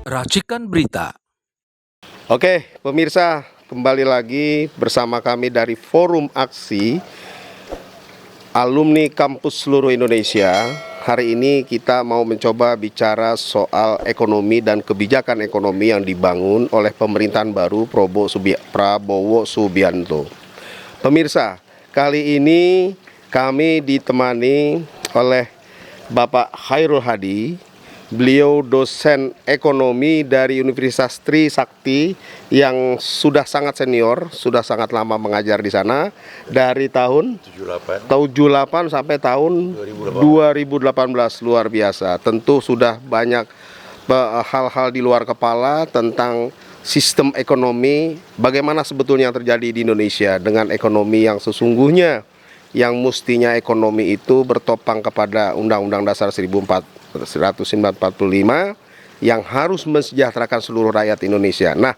Racikan Berita. Oke, pemirsa, kembali lagi bersama kami dari Forum Aksi Alumni Kampus Seluruh Indonesia. Hari ini kita mau mencoba bicara soal ekonomi dan kebijakan ekonomi yang dibangun oleh pemerintahan baru Prabowo Subianto. Pemirsa, kali ini kami ditemani oleh Bapak Khairul Hadi. Beliau dosen ekonomi dari Universitas Trisakti yang sudah sangat senior, sudah sangat lama mengajar di sana dari tahun 78 sampai tahun 2018. Luar biasa. Tentu sudah banyak hal-hal di luar kepala tentang sistem ekonomi, bagaimana sebetulnya yang terjadi di Indonesia dengan ekonomi yang sesungguhnya, yang mestinya ekonomi itu bertopang kepada Undang-Undang Dasar 1945 yang harus mensejahterakan seluruh rakyat Indonesia. Nah,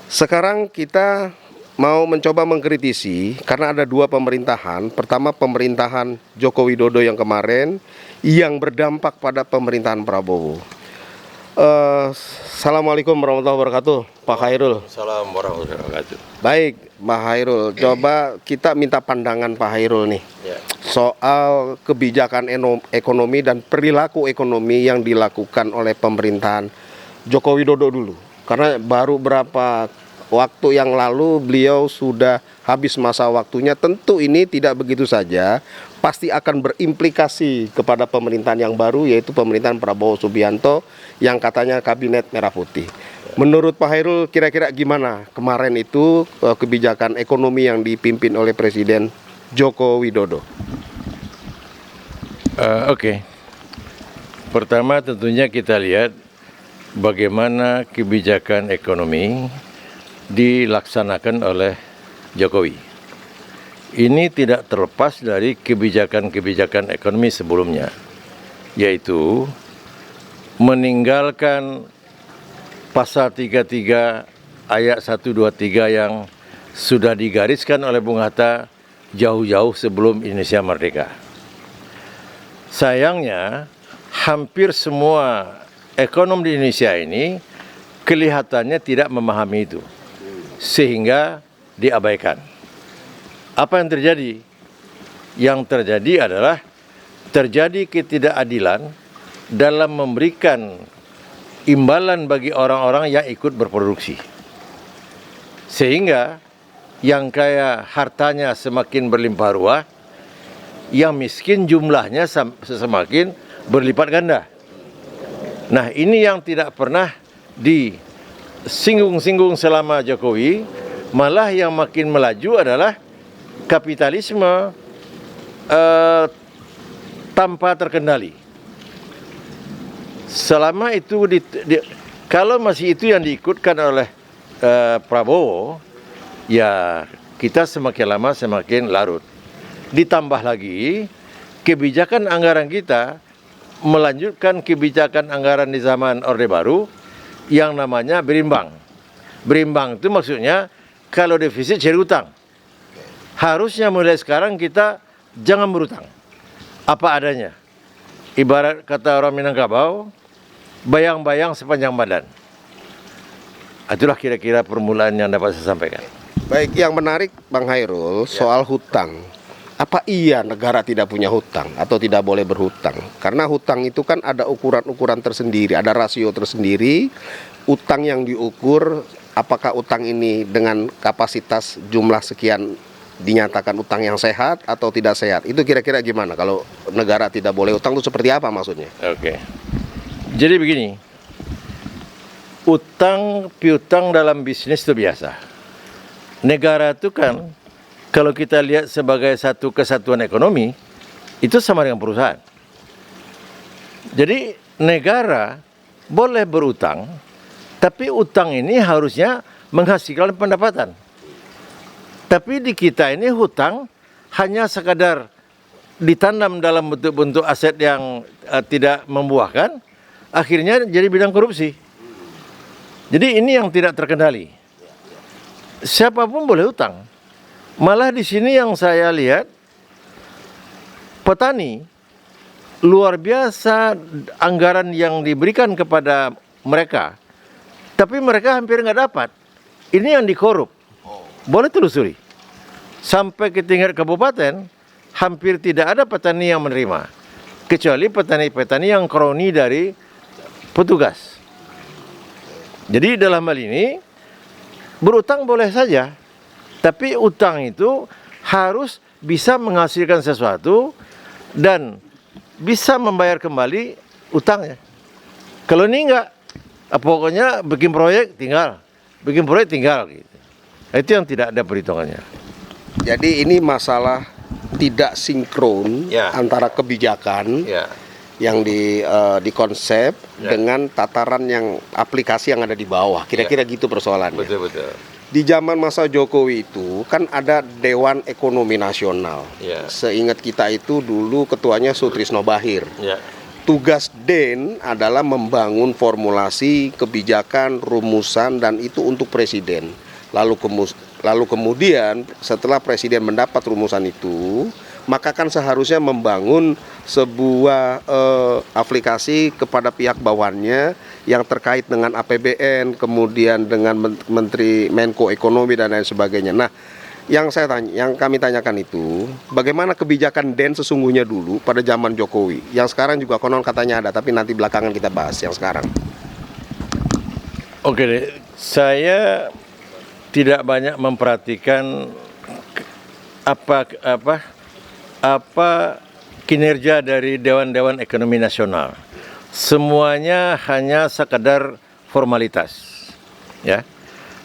sekarang kita mau mencoba mengkritisi karena ada dua pemerintahan. Pertama, pemerintahan Joko Widodo yang kemarin yang berdampak pada pemerintahan Prabowo. Assalamualaikum warahmatullahi wabarakatuh, Pak Khairul. Assalamualaikum warahmatullahi wabarakatuh. Baik, Pak Khairul, coba kita minta pandangan Pak Khairul nih soal kebijakan ekonomi dan perilaku ekonomi yang dilakukan oleh pemerintahan Joko Widodo dulu. Karena baru berapa waktu yang lalu beliau sudah habis masa waktunya. Tentu ini tidak begitu saja, pasti akan berimplikasi kepada pemerintahan yang baru, yaitu pemerintahan Prabowo Subianto yang katanya kabinet merah putih. Menurut Pak Khairul, kira-kira gimana kemarin itu kebijakan ekonomi yang dipimpin oleh Presiden Joko Widodo? Oke. Pertama tentunya kita lihat bagaimana kebijakan ekonomi dilaksanakan oleh Jokowi. Ini tidak terlepas dari kebijakan-kebijakan ekonomi sebelumnya, yaitu meninggalkan pasal 33 ayat 123 yang sudah digariskan oleh Bung Hatta jauh-jauh sebelum Indonesia merdeka. Sayangnya, hampir semua ekonom di Indonesia ini kelihatannya tidak memahami itu, sehingga diabaikan. Apa yang terjadi? Yang terjadi adalah terjadi ketidakadilan dalam memberikan imbalan bagi orang-orang yang ikut berproduksi. Sehingga yang kaya hartanya semakin berlimpah ruah, yang miskin jumlahnya semakin berlipat ganda. Nah, ini yang tidak pernah disinggung-singgung selama Jokowi, malah yang makin melaju adalah kapitalisme tanpa terkendali. Selama itu kalau masih itu yang diikutkan oleh Prabowo, ya kita semakin lama semakin larut. Ditambah lagi kebijakan anggaran kita melanjutkan kebijakan anggaran di zaman Orde Baru yang namanya berimbang. Berimbang itu maksudnya kalau defisit cari utang. Harusnya mulai sekarang kita jangan berutang. Apa adanya. Ibarat kata orang Minangkabau, bayang-bayang sepanjang badan. Itulah kira-kira permulaan yang dapat saya sampaikan. Baik, yang menarik Bang Khairul soal hutang. Apa iya negara tidak punya hutang atau tidak boleh berhutang? Karena hutang itu kan ada ukuran-ukuran tersendiri, ada rasio tersendiri. Utang yang diukur, apakah utang ini dengan kapasitas jumlah sekian dinyatakan utang yang sehat atau tidak sehat? Itu kira-kira gimana kalau negara tidak boleh hutang itu seperti apa maksudnya? Oke. Jadi begini, utang piutang dalam bisnis itu biasa. Negara itu kan kalau kita lihat sebagai satu kesatuan ekonomi, itu sama dengan perusahaan. Jadi negara boleh berutang, tapi utang ini harusnya menghasilkan pendapatan. Tapi di kita ini hutang hanya sekadar ditanam dalam bentuk-bentuk aset yang tidak membuahkan, akhirnya jadi bidang korupsi. Jadi ini yang tidak terkendali. Siapapun boleh hutang. Malah di sini yang saya lihat petani luar biasa anggaran yang diberikan kepada mereka. Tapi mereka hampir nggak dapat. Ini yang dikorup. Boleh telusuri. Sampai ke tingkat kabupaten, hampir tidak ada petani yang menerima. Kecuali petani-petani yang kroni dari petugas. Jadi dalam hal ini, berutang boleh saja. Tapi utang itu harus bisa menghasilkan sesuatu dan bisa membayar kembali utangnya. Kalau ini enggak, pokoknya bikin proyek tinggal gitu. Itu yang tidak ada perhitungannya. Jadi ini masalah tidak sinkron Ya. antara kebijakan Ya, yang dikonsep Ya. dengan tataran yang aplikasi yang ada di bawah. Kira-kira gitu persoalannya. betul. Di zaman masa Jokowi itu kan ada Dewan Ekonomi Nasional. Ya. Seingat kita itu dulu ketuanya Sutrisno Bahir. Ya, Tugas DEN adalah membangun formulasi kebijakan, rumusan, dan itu untuk presiden. Lalu kemudian setelah presiden mendapat rumusan itu, maka kan seharusnya membangun sebuah aplikasi kepada pihak bawahannya yang terkait dengan APBN, kemudian dengan Menteri Menko Ekonomi dan lain sebagainya. Nah, yang kami tanyakan itu, bagaimana kebijakan DEN sesungguhnya dulu pada zaman Jokowi, yang sekarang juga konon katanya ada, tapi nanti belakangan kita bahas yang sekarang. oke deh. Saya tidak banyak memperhatikan apa kinerja dari Dewan-Dewan Ekonomi Nasional. Semuanya hanya sekadar formalitas. Ya.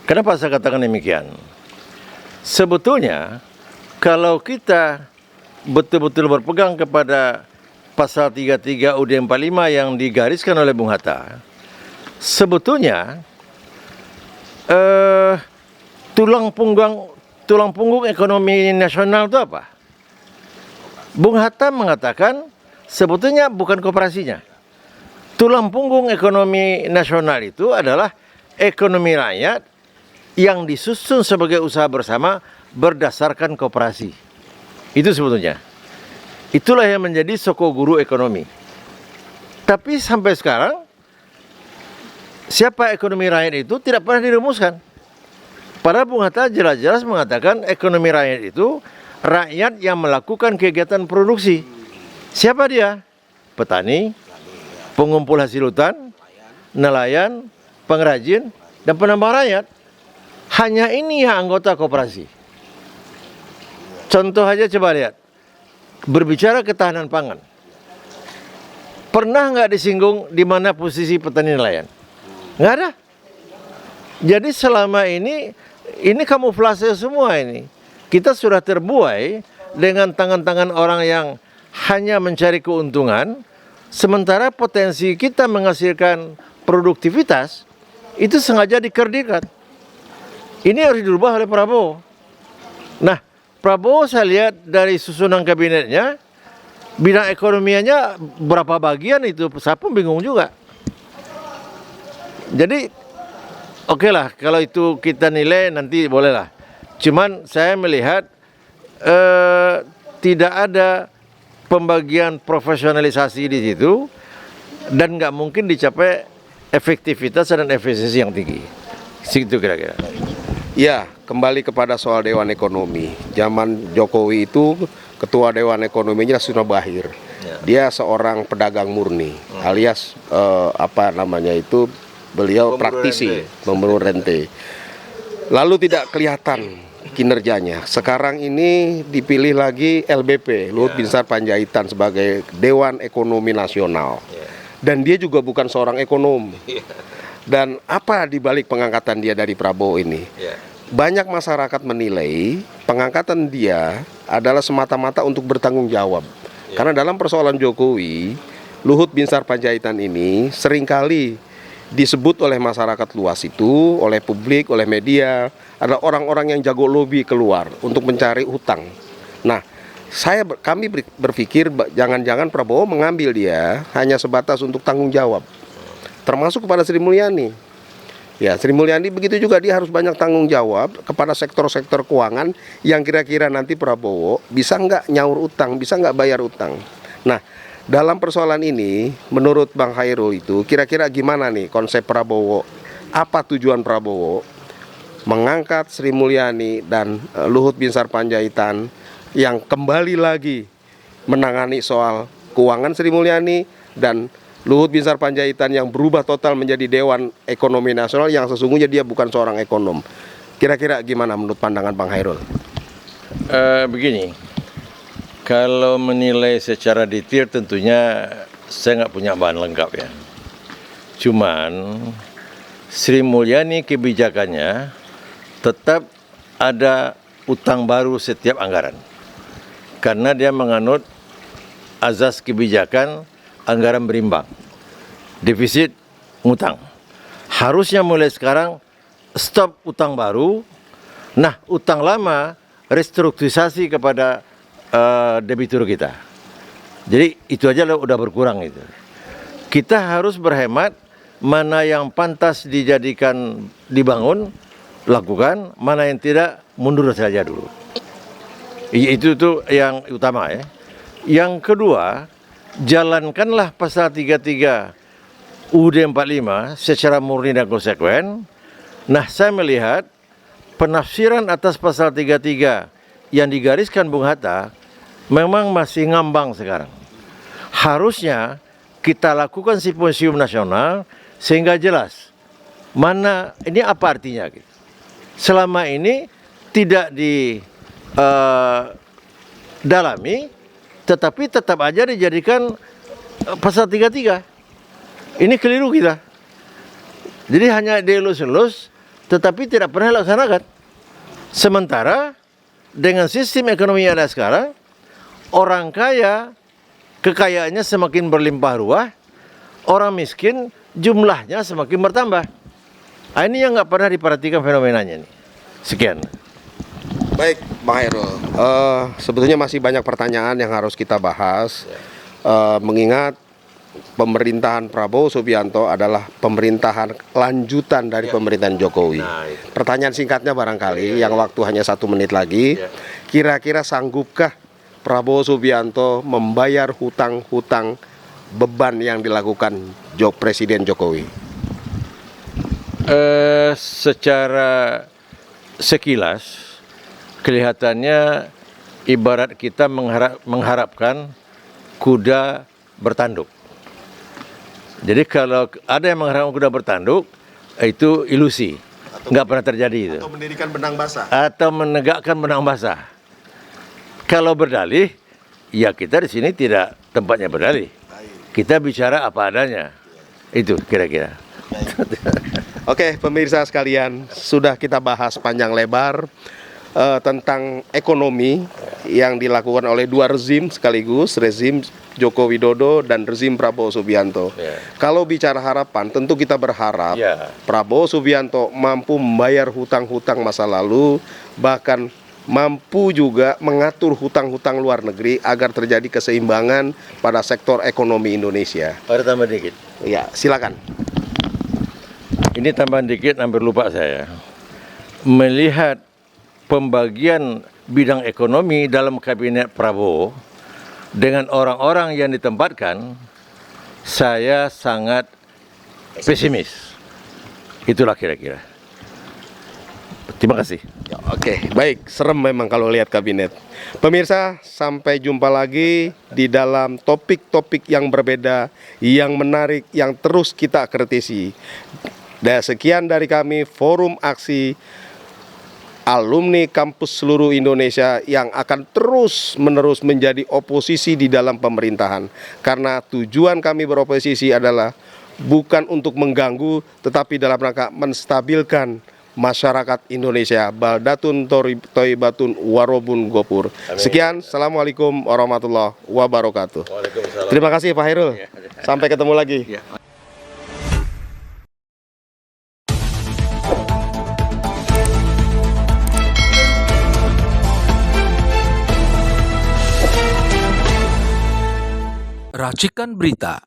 Kenapa saya katakan demikian? Sebetulnya kalau kita betul-betul berpegang kepada pasal 33 UUD 45 yang digariskan oleh Bung Hatta, sebetulnya tulang punggung ekonomi nasional itu apa? Bung Hatta mengatakan sebetulnya bukan koperasinya. Tulang punggung ekonomi nasional itu adalah ekonomi rakyat yang disusun sebagai usaha bersama berdasarkan koperasi. Itu sebetulnya. Itulah yang menjadi sokoguru ekonomi. Tapi sampai sekarang, siapa ekonomi rakyat itu tidak pernah dirumuskan. Padahal Bung Hatta jelas-jelas mengatakan ekonomi rakyat itu rakyat yang melakukan kegiatan produksi. Siapa dia? Petani, pengumpul hasil hutan, nelayan, pengrajin, dan penambang rakyat. Hanya ini yang anggota koperasi. Contoh aja coba lihat. Berbicara ketahanan pangan. Pernah nggak disinggung di mana posisi petani nelayan? Nggak ada. Jadi selama ini kamuflase semua ini. Kita sudah terbuai dengan tangan-tangan orang yang hanya mencari keuntungan, sementara potensi kita menghasilkan produktivitas itu sengaja dikerdilkan. Ini harus dirubah oleh Prabowo. Nah, Prabowo saya lihat dari susunan kabinetnya, bidang ekonomianya berapa bagian itu, saya pun bingung juga. Jadi, oke lah, kalau itu kita nilai nanti bolehlah. Cuman saya melihat tidak ada pembagian profesionalisasi di situ dan nggak mungkin dicapai efektivitas dan efisiensi yang tinggi. Situ kira-kira. Ya, kembali kepada soal Dewan Ekonomi. Zaman Jokowi itu ketua Dewan Ekonominya Sutrisno Bahir. Dia seorang pedagang murni, alias beliau praktisi, pemburu rente. Lalu tidak kelihatan kinerjanya. Sekarang ini dipilih lagi LBP, Luhut Binsar Panjaitan, sebagai Dewan Ekonomi Nasional. Dan dia juga bukan seorang ekonom. Dan apa dibalik pengangkatan dia dari Prabowo ini? Banyak masyarakat menilai pengangkatan dia adalah semata-mata untuk bertanggung jawab. Karena dalam persoalan Jokowi, Luhut Binsar Panjaitan ini seringkali disebut oleh masyarakat luas itu, oleh publik, oleh media, adalah orang-orang yang jago lobby keluar untuk mencari hutang. Nah, kami berpikir jangan-jangan Prabowo mengambil dia hanya sebatas untuk tanggung jawab, termasuk kepada Sri Mulyani. Ya, Sri Mulyani begitu juga, dia harus banyak tanggung jawab kepada sektor-sektor keuangan yang kira-kira nanti Prabowo bisa nggak nyaur utang, bisa nggak bayar utang. Nah, Dalam persoalan ini, menurut Bang Khairul itu, kira-kira gimana nih konsep Prabowo? Apa tujuan Prabowo mengangkat Sri Mulyani dan Luhut Binsar Panjaitan yang kembali lagi menangani soal keuangan Sri Mulyani dan Luhut Binsar Panjaitan yang berubah total menjadi Dewan Ekonomi Nasional yang sesungguhnya dia bukan seorang ekonom. Kira-kira gimana menurut pandangan Bang Khairul? Begini, kalau menilai secara detail tentunya saya nggak punya bahan lengkap ya. Cuman Sri Mulyani kebijakannya tetap ada utang baru setiap anggaran. Karena dia menganut azas kebijakan anggaran berimbang. Defisit ngutang. Harusnya mulai sekarang stop utang baru. Nah, utang lama restrukturisasi kepada debitur kita. Jadi itu aja udah berkurang itu. Kita harus berhemat, mana yang pantas dijadikan dibangun, lakukan, mana yang tidak mundur saja dulu. Itu tuh yang utama ya. Yang kedua, jalankanlah pasal 33 UUD 45 secara murni dan konsekuen. Nah, saya melihat penafsiran atas pasal 33 yang digariskan Bung Hatta memang masih ngambang sekarang. Harusnya kita lakukan simposium nasional sehingga jelas mana ini apa artinya gitu. Selama ini tidak didalami, tetapi tetap aja dijadikan pasal 33. Ini keliru kita. Jadi hanya dielus-elus, tetapi tidak pernah dilaksanakan. Sementara dengan sistem ekonomi yang ada sekarang, orang kaya kekayaannya semakin berlimpah ruah, orang miskin jumlahnya semakin bertambah. Nah, ini yang nggak pernah diperhatikan fenomenanya nih. Sekian. Baik, Bang Khairul. Sebetulnya masih banyak pertanyaan yang harus kita bahas. Mengingat pemerintahan Prabowo Subianto adalah pemerintahan lanjutan dari pemerintahan Jokowi. Pertanyaan singkatnya barangkali, yang waktu hanya 1 menit lagi, kira-kira sanggupkah Prabowo Subianto membayar hutang-hutang beban yang dilakukan Presiden Jokowi? Secara sekilas kelihatannya ibarat kita mengharapkan kuda bertanduk. Jadi kalau ada yang mengharapkan kuda bertanduk, itu ilusi, nggak pernah terjadi itu. Atau mendirikan benang basah. Atau menegakkan benang basah. Kalau berdalih, ya kita di sini tidak tempatnya berdalih. Kita bicara apa adanya. Itu kira-kira. Oke, pemirsa sekalian, sudah kita bahas panjang lebar tentang ekonomi yang dilakukan oleh dua rezim sekaligus, rezim Joko Widodo dan rezim Prabowo Subianto. Kalau bicara harapan, tentu kita berharap Prabowo Subianto mampu membayar hutang-hutang masa lalu, bahkan mampu juga mengatur hutang-hutang luar negeri agar terjadi keseimbangan pada sektor ekonomi Indonesia. Ada tambah dikit. Ya, silakan. Ini tambahan dikit, hampir lupa saya. Melihat pembagian bidang ekonomi dalam kabinet Prabowo dengan orang-orang yang ditempatkan, saya sangat pesimis. Itulah kira-kira. Terima kasih. Ya, oke, baik. Serem memang kalau lihat kabinet. Pemirsa, sampai jumpa lagi di dalam topik-topik yang berbeda, yang menarik, yang terus kita kritisi. Dan sekian dari kami, Forum Aksi Alumni Kampus Seluruh Indonesia yang akan terus-menerus menjadi oposisi di dalam pemerintahan. Karena tujuan kami beroposisi adalah bukan untuk mengganggu, tetapi dalam rangka menstabilkan masyarakat Indonesia. Baldatun Thayyibatun Warobun Gopur. Sekian, Assalamualaikum warahmatullahi wabarakatuh. Terima kasih Pak Khairul. Sampai ketemu lagi. Racikan Berita